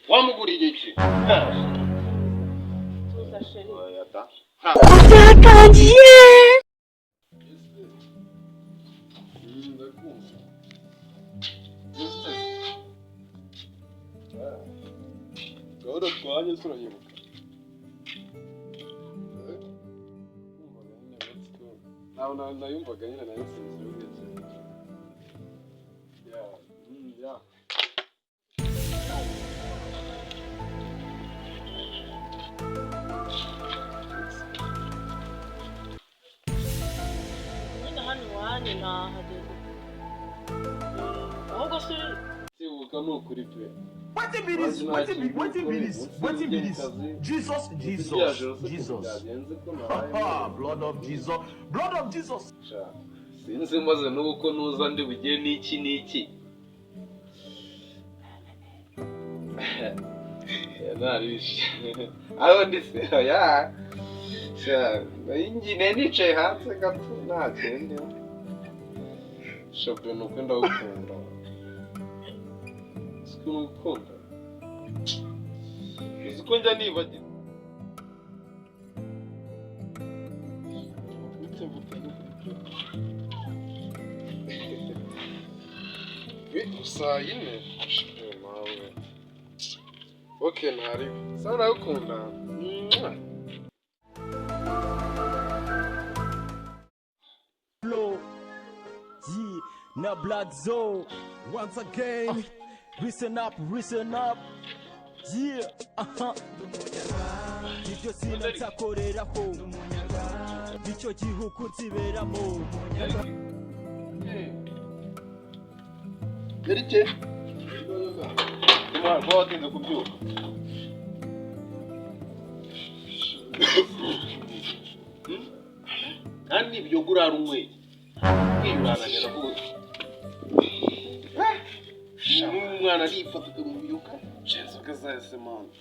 wamuguriye iki tuza sheri yata Utakangiye gahoro twanye turayibuka nayumvaga nyine nayo sinzi ya nyine hano iwanyu nahageze ahubwo se sibuka ni ukuri pe What be this? Jesus. Blood of Jesus. Sinzi maze nuko nuza ndi bugiye n'iki narishe aho ndise ya ingine nicaye hanze gato ntagende shobe nuko ndagukunda sikukunda uko njya nibagira saa yine mawe okay ntari sana ndagukunda Flow, yeah, now Black Zone, once again, listen up, yeah, Ivyo sinatakoreraho, nicyo gihugu nziberamo. Yarike Imana batinze kubyuka kandi ibyo gurara umwe kwibananira rwose umwana arifata ukamubyuka shenze ukazahise mana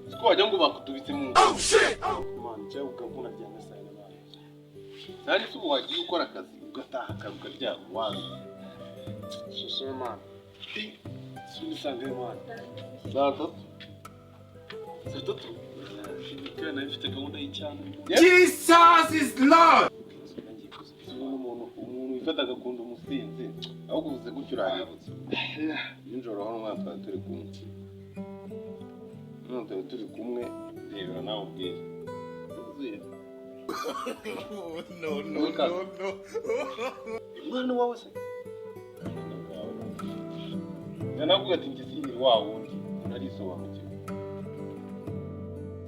siko wajya ngo bakutubitse mu mana cyangwa ukavuna ryanga sayine mana kandi se ubu wagiye ukora akazi ugataha ukaryama wanze Susu man. Sumisange man. Zato. Kana ifite gahunda y'icyaha. Jesus is Lord. Umuntu ifata agakunda umusinzi. Aho kuvuze gutyo uranyibutse. Ninjoro aho mwatwa turi kumwe. None turi kumwe rero nawe ubwire. Uzuye. No. Mwana wawe se. Nanavuga ati ngizini wa wundi nari sobanukiwe.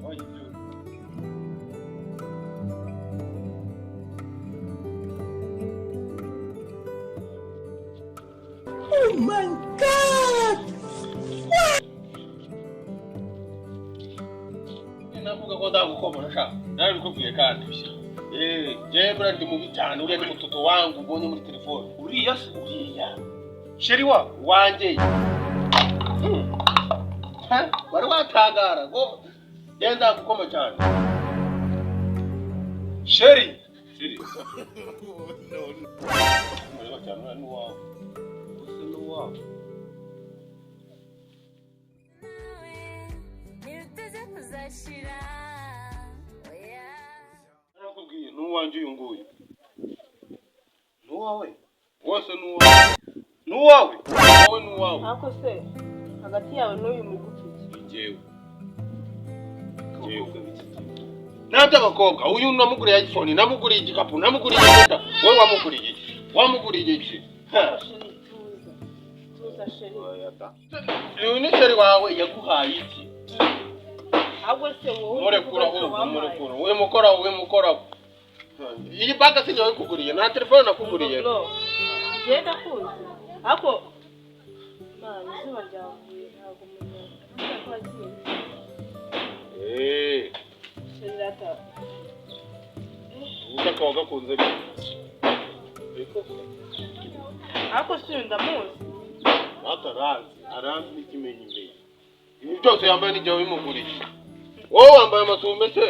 Wajibyo. Oh my God! Navuga ko ndagukomora sha. Nawe bikubwiye kandi bishya. Je brandi mu bitano uriya ni mutoto wangu ubonye muri telefone. Uriya se uriya. Sheri wanje. Wari watangara ngo yenda gukoma cyane. Sheri. No. Muri cyane ni wawe. Ni wawe. Nakubwiye nuwanje uyu nguyu. Nuwawe. Wose nuwawe. Nuwawe. Wowe nuwawe. ako se hagati yawe n'uyu mugufi Jewe. Nata bakobwa uyu namuguriye iPhone namuguriye igikapu namuguriye impeta wowe wamuguriye iki sheri tuza sheri uyu ni sheri wawe yaguhaye iki ahubwo se wowe murekura we mukora iyi baka sinjye kuguriye na telefone nakuguriye genda kuzi ako mana izuba ryavuye ntabwo umuntu kwagiye sheri rata ushaka wagakunze ako si ndamuzi aranzi n'ikimenyimenyi ibi byose yambaye n'igihe bimuguriye wowe wambaye amasume se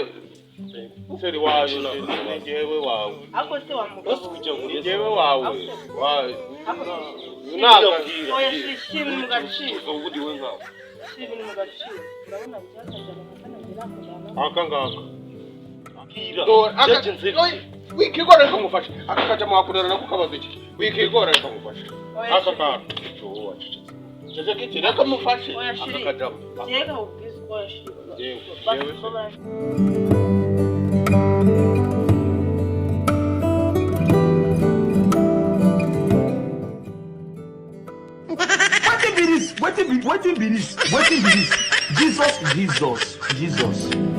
Seri wayo ni jewe wawe. Ariko se wa mugabo. Ni jewe wawe. Oya shishimwe mu gaciro. Ubudi we ngaho. Shishimwe mu gaciro. Urabona byakajana mukana ngira Akangaka. Akira. Wikigora reka mufashe. Akakaja mwakurana nako kabazo iki. Wikigora reka mufashe. Akakara. Cyo wacicitse. Cyo kiti reka mufashe. Akakaja. Jega ubwiza oya shishimwe. What be this? Jesus.